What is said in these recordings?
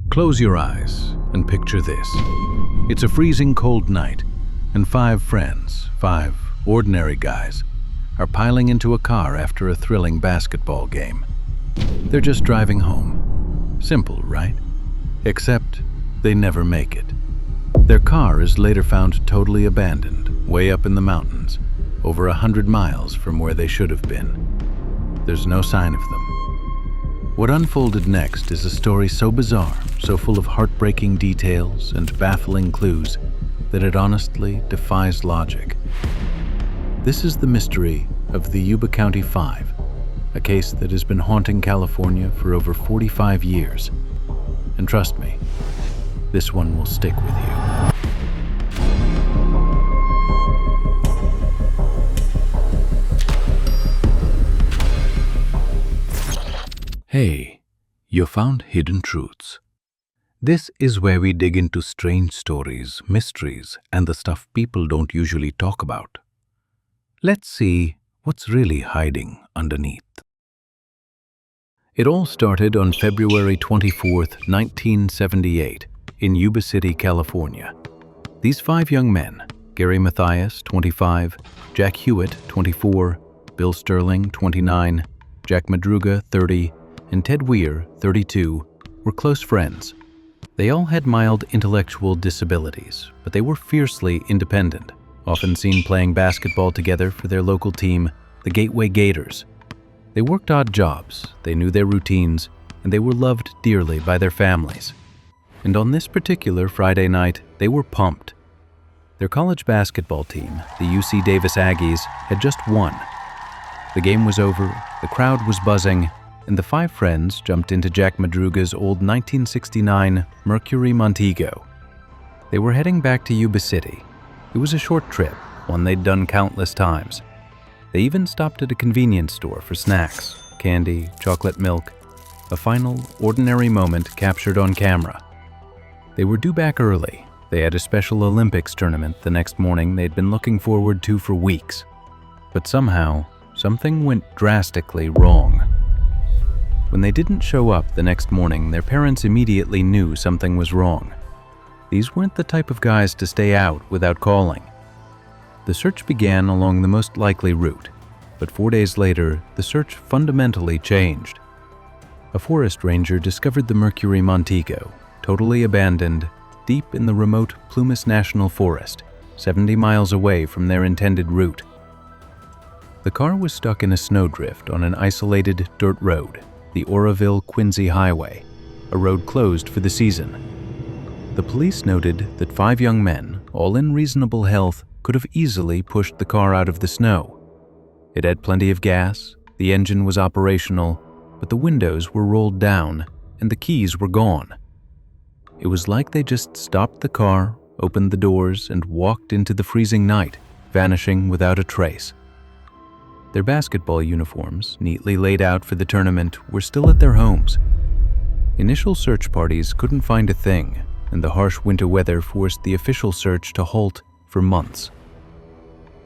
Close your eyes and picture this. It's a freezing cold night, and 5 friends, 5 ordinary guys, are piling into a car after a thrilling basketball game. They're just driving home. Simple, right? Except they never make it. Their car is later found totally abandoned, way up in the mountains, over 100 miles from where they should have been. There's no sign of them. What unfolded next is a story so bizarre, so full of heartbreaking details and baffling clues, that it honestly defies logic. This is the mystery of the Yuba County 5, a case that has been haunting California for over 45 years. And trust me, this one will stick with you. Hey, you found Hidden Truths. This is where we dig into strange stories, mysteries, and the stuff people don't usually talk about. Let's see what's really hiding underneath. It all started on February 24th, 1978, in Yuba City, California. These 5 young men, Gary Mathias, 25, Jack Hewitt, 24, Bill Sterling, 29, Jack Madruga, 30, and Ted Weir, 32, were close friends. They all had mild intellectual disabilities, but they were fiercely independent, often seen playing basketball together for their local team, the Gateway Gators. They worked odd jobs, they knew their routines, and they were loved dearly by their families. And on this particular Friday night, they were pumped. Their college basketball team, the UC Davis Aggies, had just won. The game was over, the crowd was buzzing, and the 5 friends jumped into Jack Madruga's old 1969 Mercury Montego. They were heading back to Yuba City. It was a short trip, one they'd done countless times. They even stopped at a convenience store for snacks, candy, chocolate milk, a final, ordinary moment captured on camera. They were due back early. They had a Special Olympics tournament the next morning they'd been looking forward to for weeks. But somehow, something went drastically wrong. When they didn't show up the next morning, their parents immediately knew something was wrong. These weren't the type of guys to stay out without calling. The search began along the most likely route, but 4 days later, the search fundamentally changed. A forest ranger discovered the Mercury Montego, totally abandoned, deep in the remote Plumas National Forest, 70 miles away from their intended route. The car was stuck in a snowdrift on an isolated dirt road, the Oroville-Quincy Highway, a road closed for the season. The police noted that 5 young men, all in reasonable health, could have easily pushed the car out of the snow. It had plenty of gas, the engine was operational, but the windows were rolled down and the keys were gone. It was like they just stopped the car, opened the doors, and walked into the freezing night, vanishing without a trace. Their basketball uniforms, neatly laid out for the tournament, were still at their homes. Initial search parties couldn't find a thing, and the harsh winter weather forced the official search to halt for months.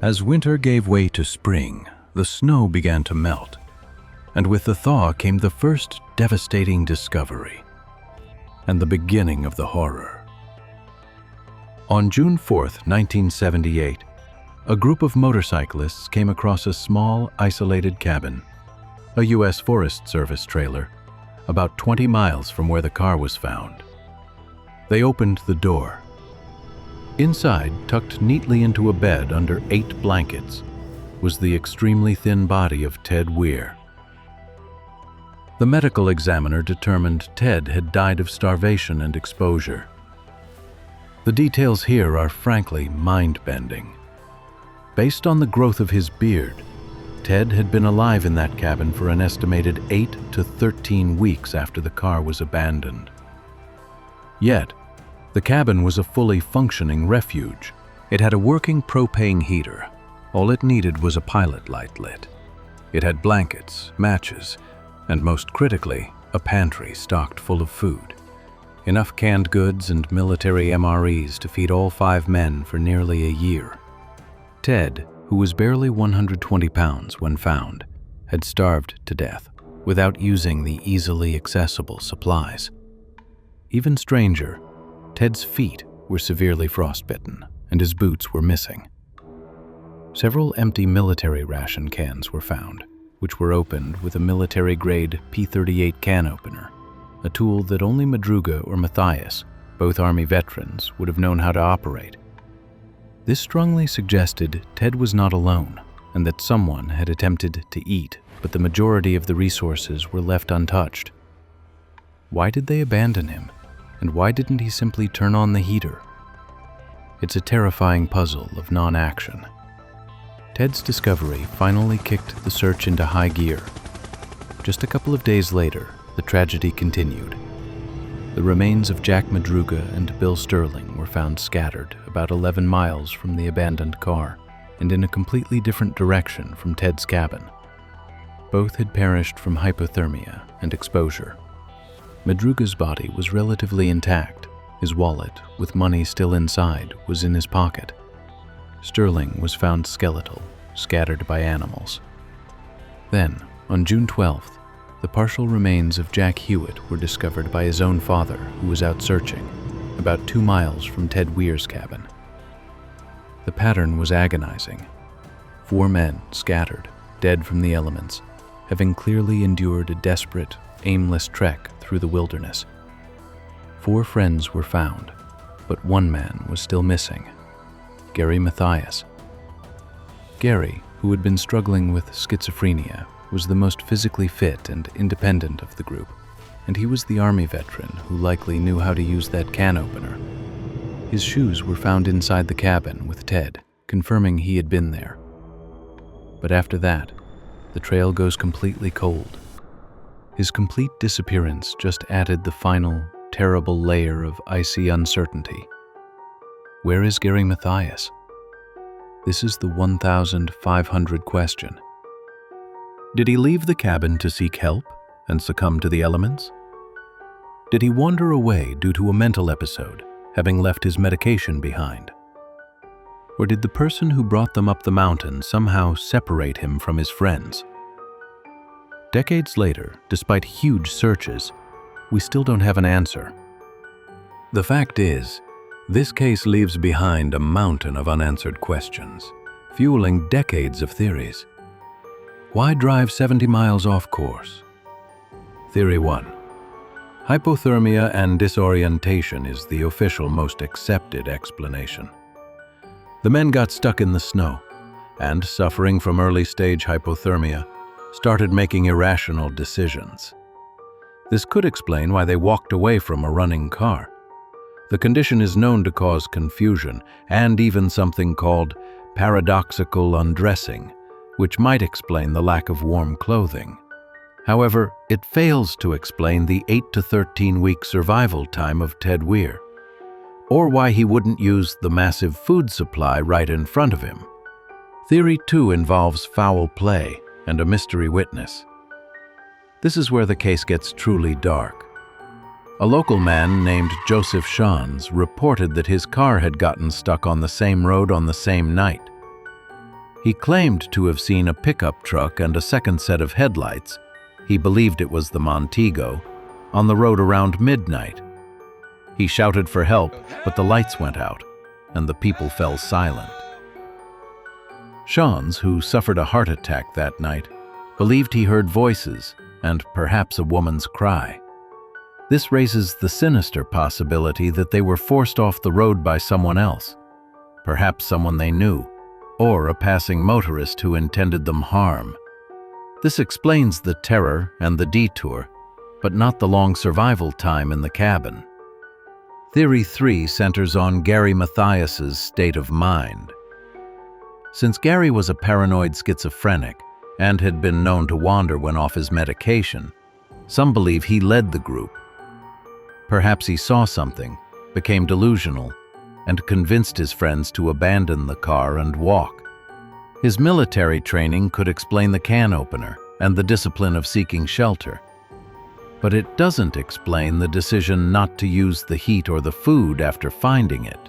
As winter gave way to spring, the snow began to melt, and with the thaw came the first devastating discovery, and the beginning of the horror. On June 4th, 1978, a group of motorcyclists came across a small, isolated cabin, a U.S. Forest Service trailer, about 20 miles from where the car was found. They opened the door. Inside, tucked neatly into a bed under 8 blankets, was the extremely thin body of Ted Weir. The medical examiner determined Ted had died of starvation and exposure. The details here are frankly mind-bending. Based on the growth of his beard, Ted had been alive in that cabin for an estimated 8 to 13 weeks after the car was abandoned. Yet, the cabin was a fully functioning refuge. It had a working propane heater. All it needed was a pilot light lit. It had blankets, matches, and most critically, a pantry stocked full of food. Enough canned goods and military MREs to feed all 5 men for nearly a year. Ted, who was barely 120 pounds when found, had starved to death without using the easily accessible supplies. Even stranger, Ted's feet were severely frostbitten, and his boots were missing. Several empty military ration cans were found, which were opened with a military-grade P-38 can opener, a tool that only Madruga or Matthias, both Army veterans, would have known how to operate. This strongly suggested Ted was not alone, and that someone had attempted to eat, but the majority of the resources were left untouched. Why did they abandon him, and why didn't he simply turn on the heater? It's a terrifying puzzle of non-action. Ted's discovery finally kicked the search into high gear. Just a couple of days later, the tragedy continued. The remains of Jack Madruga and Bill Sterling were found scattered about 11 miles from the abandoned car and in a completely different direction from Ted's cabin. Both had perished from hypothermia and exposure. Madruga's body was relatively intact. His wallet, with money still inside, was in his pocket. Sterling was found skeletal, scattered by animals. Then, on June 12th, the partial remains of Jack Hewitt were discovered by his own father, who was out searching, about 2 miles from Ted Weir's cabin. The pattern was agonizing. 4 men scattered, dead from the elements, having clearly endured a desperate, aimless trek through the wilderness. 4 friends were found, but 1 man was still missing. Gary Matthias. Gary, who had been struggling with schizophrenia, was the most physically fit and independent of the group, and he was the Army veteran who likely knew how to use that can opener. His shoes were found inside the cabin with Ted, confirming he had been there. But after that, the trail goes completely cold. His complete disappearance just added the final, terrible layer of icy uncertainty. Where is Gary Matthias? This is the 1,500 question. Did he leave the cabin to seek help and succumb to the elements? Did he wander away due to a mental episode, having left his medication behind? Or did the person who brought them up the mountain somehow separate him from his friends? Decades later, despite huge searches, we still don't have an answer. The fact is, this case leaves behind a mountain of unanswered questions, fueling decades of theories. Why drive 70 miles off course? Theory 1. Hypothermia and disorientation is the official most accepted explanation. The men got stuck in the snow and, suffering from early-stage hypothermia, started making irrational decisions. This could explain why they walked away from a running car. The condition is known to cause confusion and even something called paradoxical undressing, which might explain the lack of warm clothing. However, it fails to explain the 8 to 13-week survival time of Ted Weir, or why he wouldn't use the massive food supply right in front of him. Theory 2 involves foul play and a mystery witness. This is where the case gets truly dark. A local man named Joseph Shans reported that his car had gotten stuck on the same road on the same night. He claimed to have seen a pickup truck and a second set of headlights, he believed it was the Montego, on the road around midnight. He shouted for help, but the lights went out, and the people fell silent. Shans, who suffered a heart attack that night, believed he heard voices and perhaps a woman's cry. This raises the sinister possibility that they were forced off the road by someone else, perhaps someone they knew, or a passing motorist who intended them harm. This explains the terror and the detour, but not the long survival time in the cabin. Theory 3 centers on Gary Matthias's state of mind. Since Gary was a paranoid schizophrenic and had been known to wander when off his medication, some believe he led the group. Perhaps he saw something, became delusional, and convinced his friends to abandon the car and walk. His military training could explain the can opener and the discipline of seeking shelter. But it doesn't explain the decision not to use the heat or the food after finding it.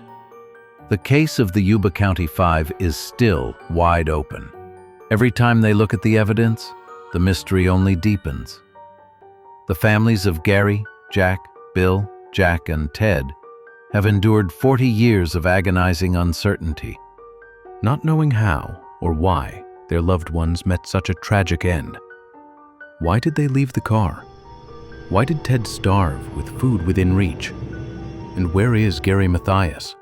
The case of the Yuba County 5 is still wide open. Every time they look at the evidence, the mystery only deepens. The families of Gary, Jack, Bill, Jack and Ted, have endured 40 years of agonizing uncertainty, not knowing how or why their loved ones met such a tragic end. Why did they leave the car? Why did Ted starve with food within reach? And where is Gary Mathias?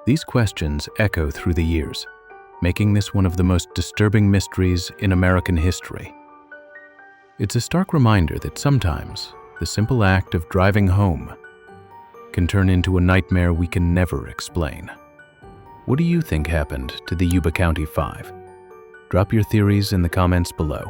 These questions echo through the years, making this one of the most disturbing mysteries in American history. It's a stark reminder that sometimes the simple act of driving home can turn into a nightmare we can never explain. What do you think happened to the Yuba County Five? Drop your theories in the comments below.